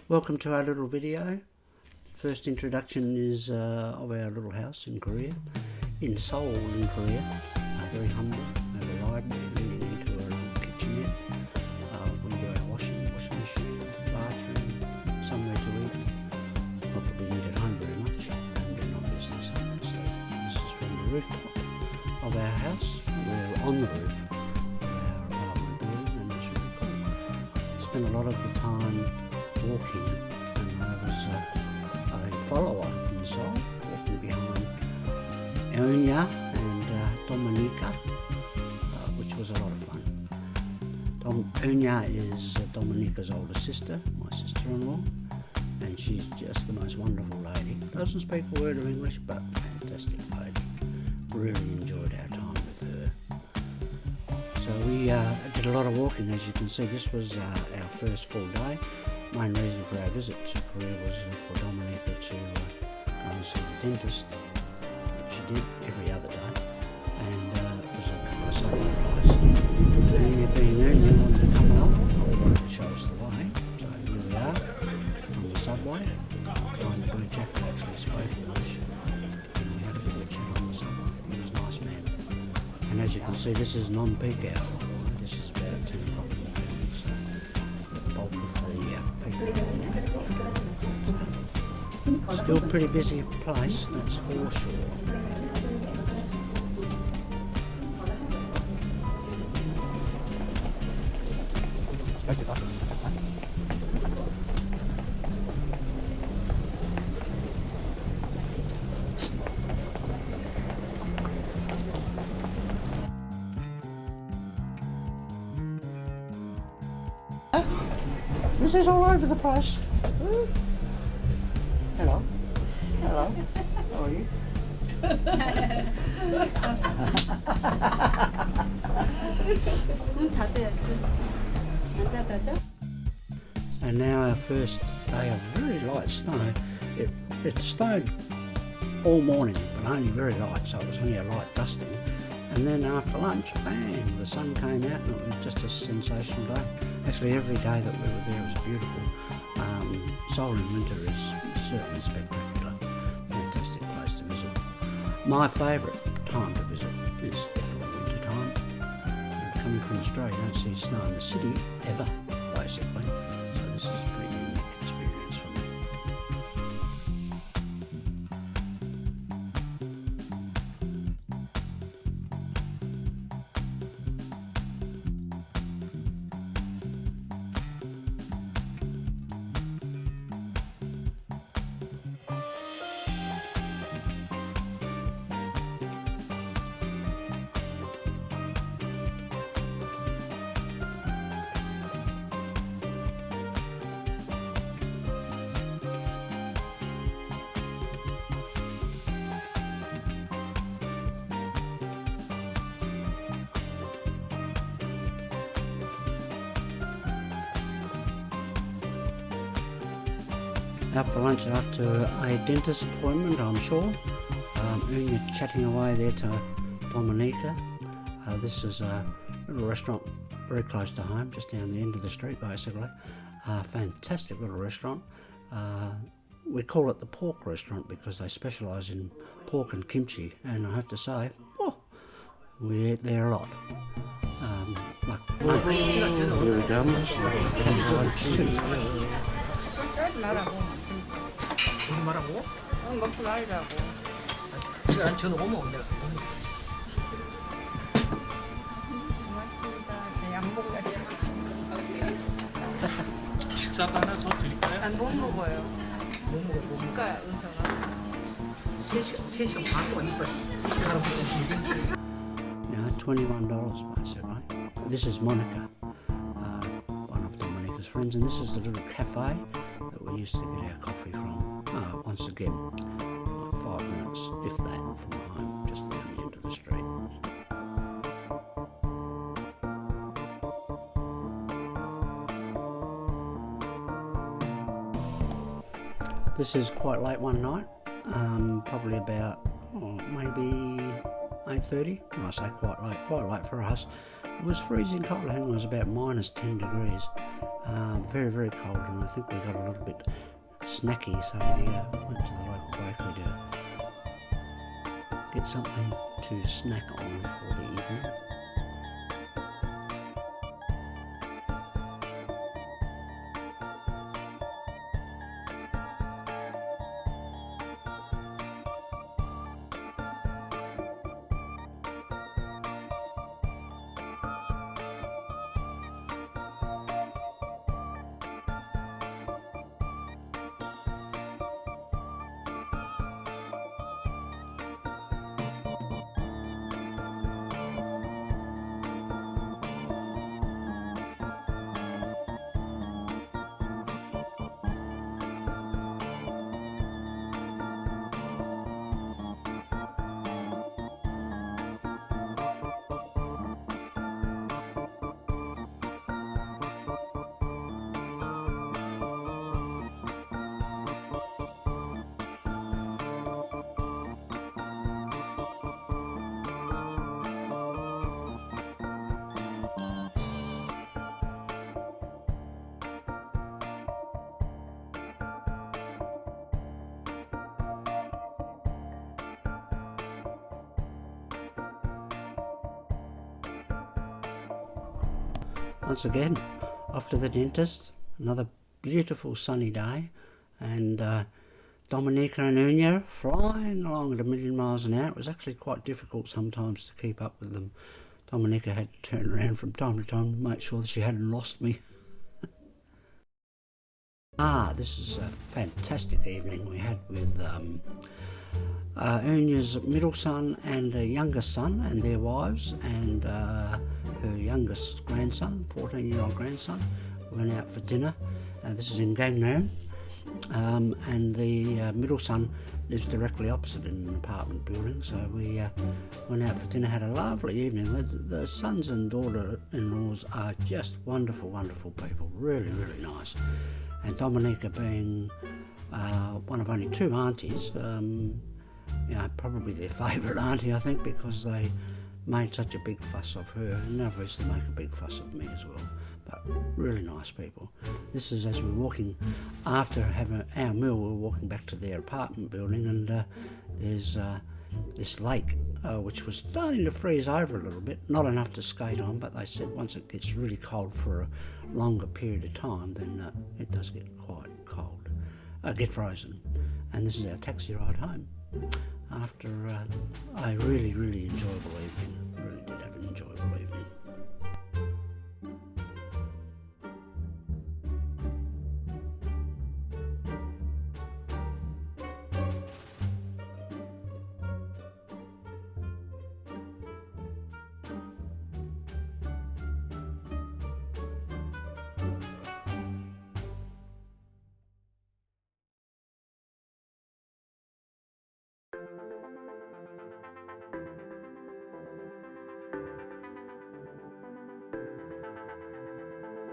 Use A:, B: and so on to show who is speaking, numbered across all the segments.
A: Welcome to our little video. First introduction is of our little house in Korea, in Seoul in Korea. Very humble, have a library leading into a little kitchenette. We do our washing machine, bathroom, somewhere to eat. Not that we eat at home very much, and then obviously somewhere. So this is from the rooftop of our house. We're on the roof of our apartment building, and it's really cool. Spent a lot of the time walking, and I was a follower in Seoul, walking behind Eonya and Dominika, which was a lot of fun. Eonya is Dominika's older sister, my sister-in-law, and she's just the most wonderful lady. Doesn't speak a word of English, but fantastic lady. Really enjoyed our time with her. So we did a lot of walking, as you can see. This was our first full day. Main reason for our visit to Korea was for Dominika to go and see the dentist, which she did every other day, and it was a couple of sunrise. And being there, you wanted to come along, or wanted to show us the way. So here we are on the subway. Behind the blue jacket actually spoke English, and we had a bit of a chat on the subway. He was a nice man. And as you can see, this is non-peak hour. This is about 10 o'clock in the morning, so the bulk of the still a pretty busy place, that's for sure. This is all over the place. Hello. Hello. How are you? And now our first day of very light snow. It snowed all morning, but only very light, so it was only a light dusting. And then after lunch, bang, the sun came out, and it was just a sensational day. Actually, every day that we were there was beautiful. Seoul in winter is certainly spectacular. Fantastic place to visit. My favourite time to visit is definitely winter time. Coming from Australia, you don't see snow in the city ever, basically. So this is a pretty unique experience for me. Out for lunch after a dentist appointment, I'm sure. You're chatting away there to Dominika. This is a little restaurant very close to home, just down the end of the street basically. Fantastic little restaurant. We call it the pork restaurant because they specialise in pork and kimchi, and I have to say, we eat there a lot. Like lunch. Here we go.
B: 쫄지 말라고.
C: 오지 말라고?
B: 먹지 말자고.
C: 시간 저는 오면 내가
B: 고맙습니다. 저 양복 가져야지.
C: 식사가 하나 더 드릴까요?
B: 난 못 먹어요.
C: 못 먹어요.
B: 치과 의사가.
C: 3시간 반 동안 이빨 가로 붙였으니까
A: $21 basically. This is Monica, one of Dominika's friends, and this is the little cafe that we used to get our coffee from. Once again, like 5 minutes, if that, from home, just down the end of the street. This is quite late one night, probably about maybe 8:30. When I say quite late for us. It was freezing cold. I think it was about -10 degrees. Very, very cold, and I think we got a little bit snacky, so we went to the local bakery to get something to snack on for the evening. Once again, off to the dentist. Another beautiful sunny day, and Dominica and Unya flying along at 1,000,000 miles an hour. It was actually quite difficult sometimes to keep up with them. Dominica had to turn around from time to time to make sure that she hadn't lost me. This is a fantastic evening we had with Unya's middle son and her youngest son and their wives, and her youngest grandson, 14-year-old grandson. We went out for dinner. This is in Gangnam, and the middle son lives directly opposite in an apartment building, so we went out for dinner, had a lovely evening. The sons and daughter-in-laws are just wonderful, wonderful people, really, really nice. And Dominica being one of only two aunties, probably their favourite auntie, I think, because they made such a big fuss of her, and obviously make a big fuss of me as well. But really nice people. This is as we're walking, after having our meal, we're walking back to their apartment building, and there's this lake which was starting to freeze over a little bit, not enough to skate on, but they said once it gets really cold for a longer period of time, then it does get quite cold, get frozen. And this is our taxi ride home after a really, really enjoyable evening. Really did have an enjoyable evening.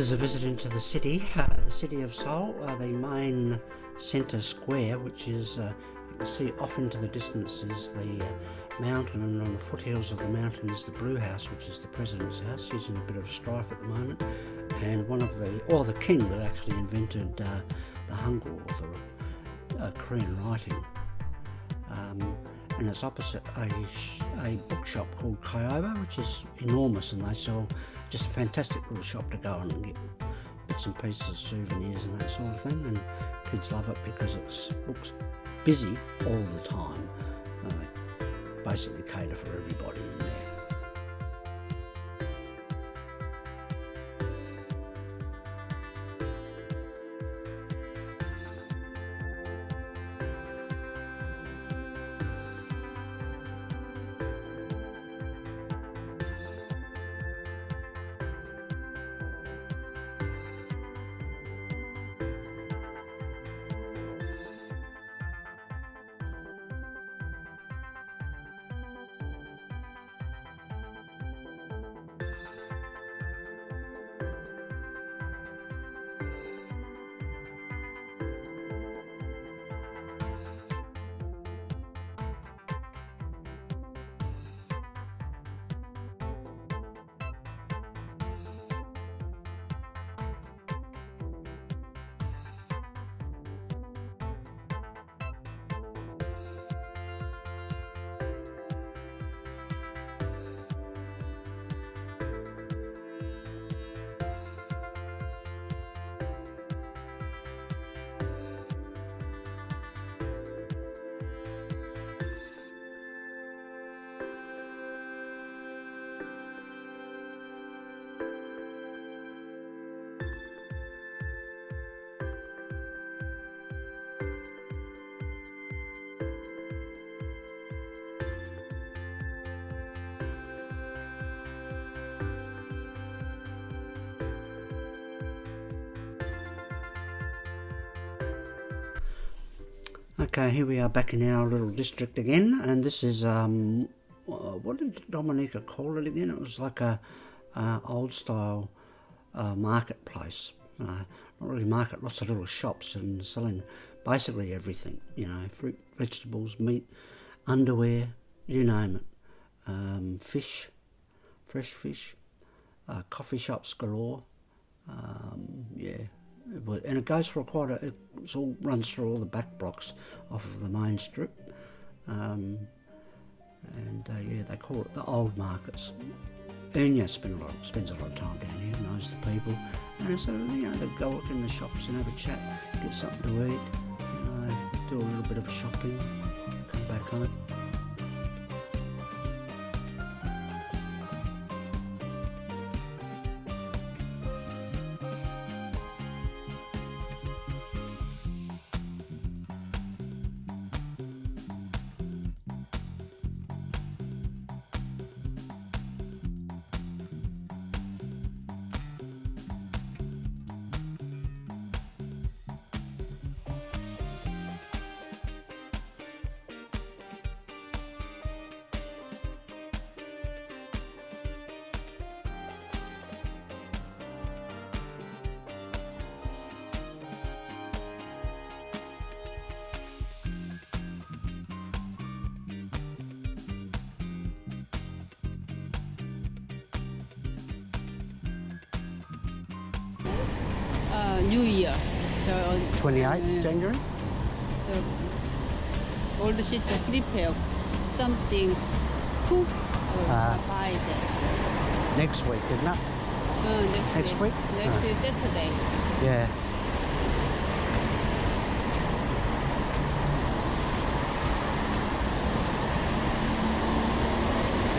A: As a visit into the city of Seoul, the main centre square, which is, you can see off into the distance is the mountain, and on the foothills of the mountain is the Blue House, which is the President's house. He's in a bit of strife at the moment, and the king that actually invented the Hangul, or the Korean writing. And it's opposite a bookshop called Kyoba, which is enormous, and they sell just a fantastic little shop to go and get bits and pieces, souvenirs and that sort of thing, and kids love it because it looks busy all the time. They basically cater for everybody in there. Okay, here we are back in our little district again, and this is what did Dominica call it again? It was like a old style marketplace. Not really market, lots of little shops and selling basically everything. You know, fruit, vegetables, meat, underwear, you name it. Fish, fresh fish, coffee shops galore. Yeah. And it goes for it all runs through all the back blocks off of the main strip, and yeah, they call it the old markets. Enya spends a lot of time down here, knows the people, and so you know they go look in the shops and have a chat, get something to eat, you know, do a little bit of shopping, come back home.
D: New Year. So
A: 28th January?
D: So old sister prepare something cook or buy there.
A: Next week, isn't it? Next week?
D: Next is Saturday.
A: Yeah.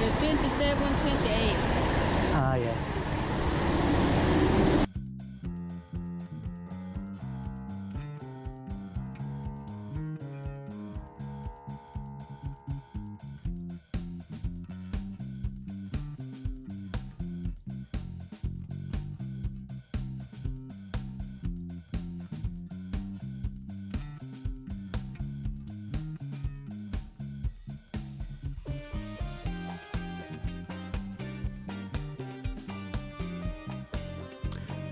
D: The 27, 28.
A: Ah, yeah.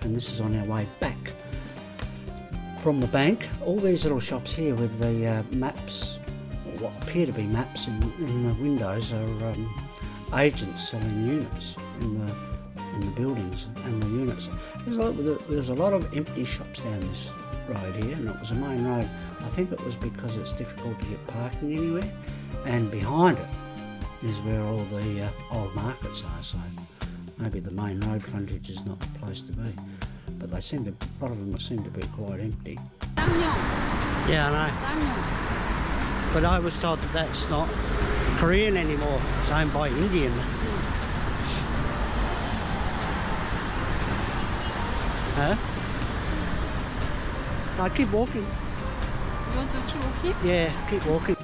A: And this is on our way back from the bank. All these little shops here with the maps, or what appear to be maps in the windows, are agents selling units in the buildings and the units. There's a lot of empty shops down this road here, and it was a main road. I think it was because it's difficult to get parking anywhere, and behind it is where all the old markets are, so maybe the main road frontage is not the place to be. But they seem to, a lot of them seem to be quite empty. Yeah, I know. But I was told that that's not Korean anymore. It's owned by Indian. Huh? I keep walking.
D: You want to keep walking?
A: Yeah, keep walking.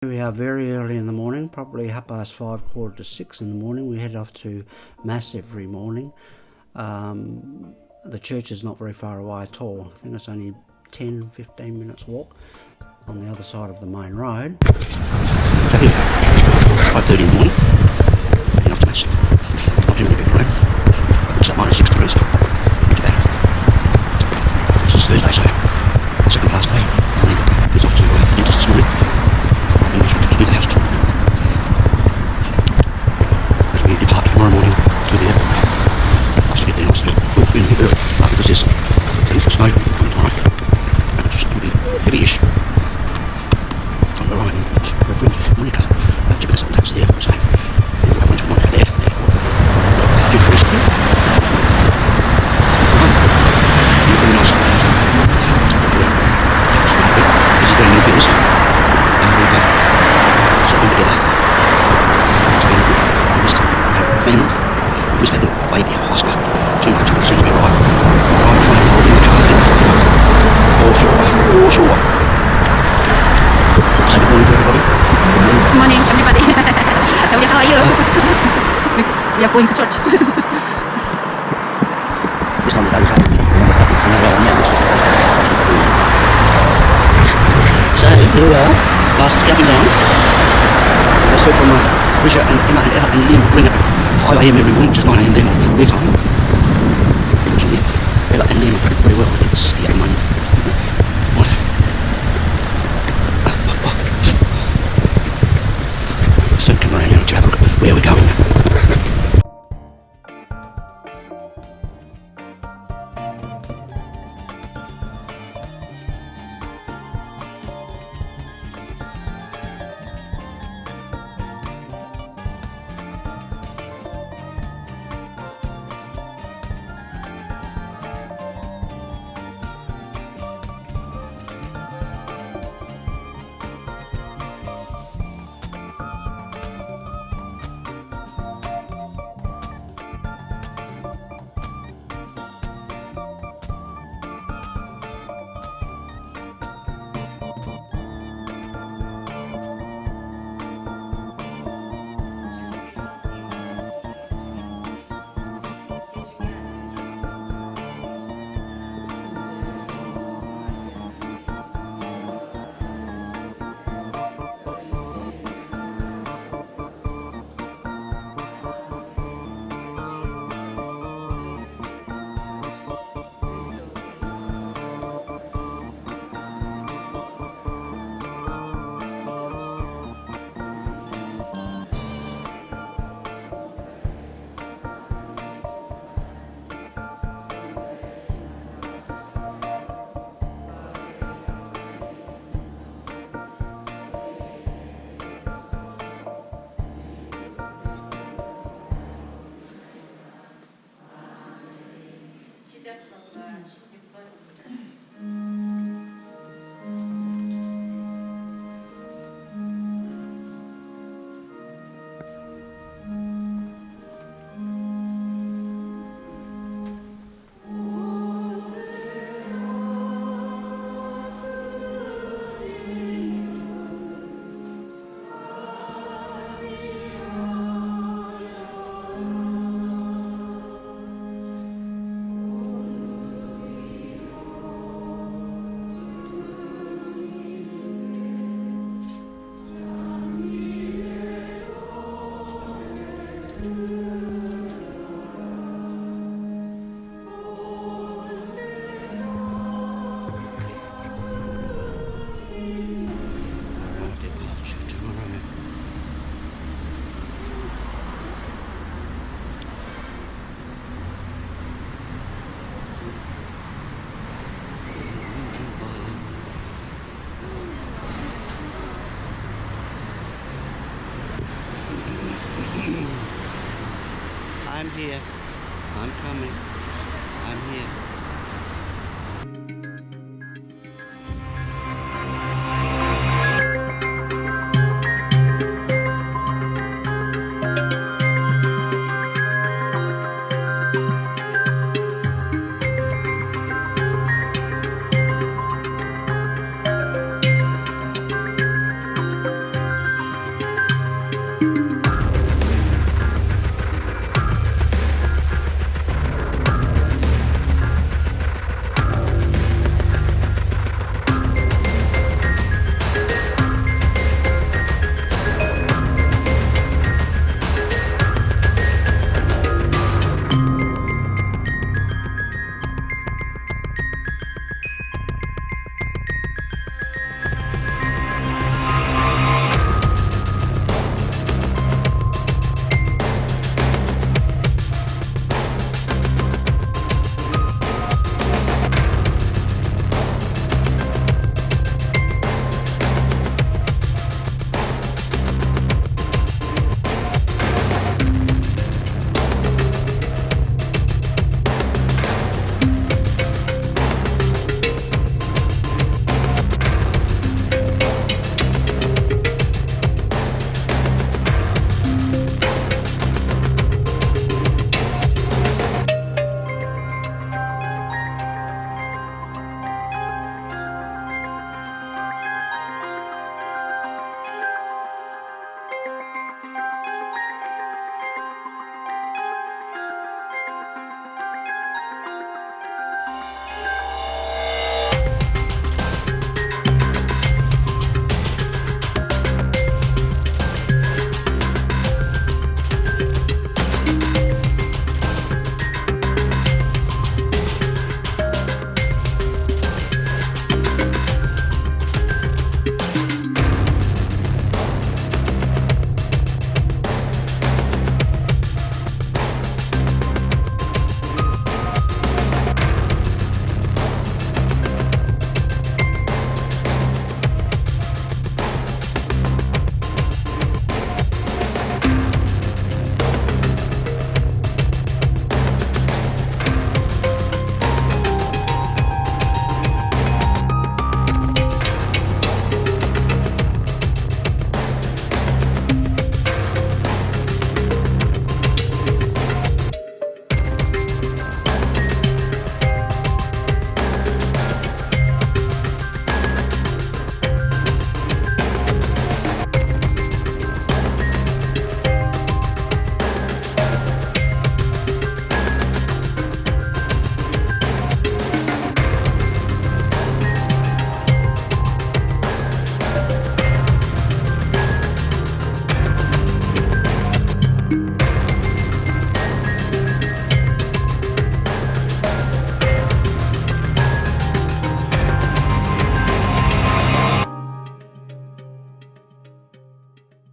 A: We are very early in the morning, probably 5:30, 5:45 in the morning. We head off to Mass every morning. The church is not very far away at all. I think it's only 10-15 minutes walk on the other side of the main road.
E: 5:30 in the morning, heading off to Mass. Not too many people around. It's like -6 degrees. Not too bad. This is Thursday, so second last day. He's off to the dentist this morning. And he's ready to do the house. As we depart tomorrow morning to the airport. Nice to get there nice and well in here early. Because there's plenty for snow coming tomorrow. And it's just going to be heavy-ish.
D: going to church.
E: This time we go so here we are, last gapping down. Let's go from Richard and Emma and Ella and Liam ring at 5 AM every morning, which is 9 AM their time. Actually, Ella and Liam are very well. It's 8 AM. Right. So come around here to have a look at where we're going.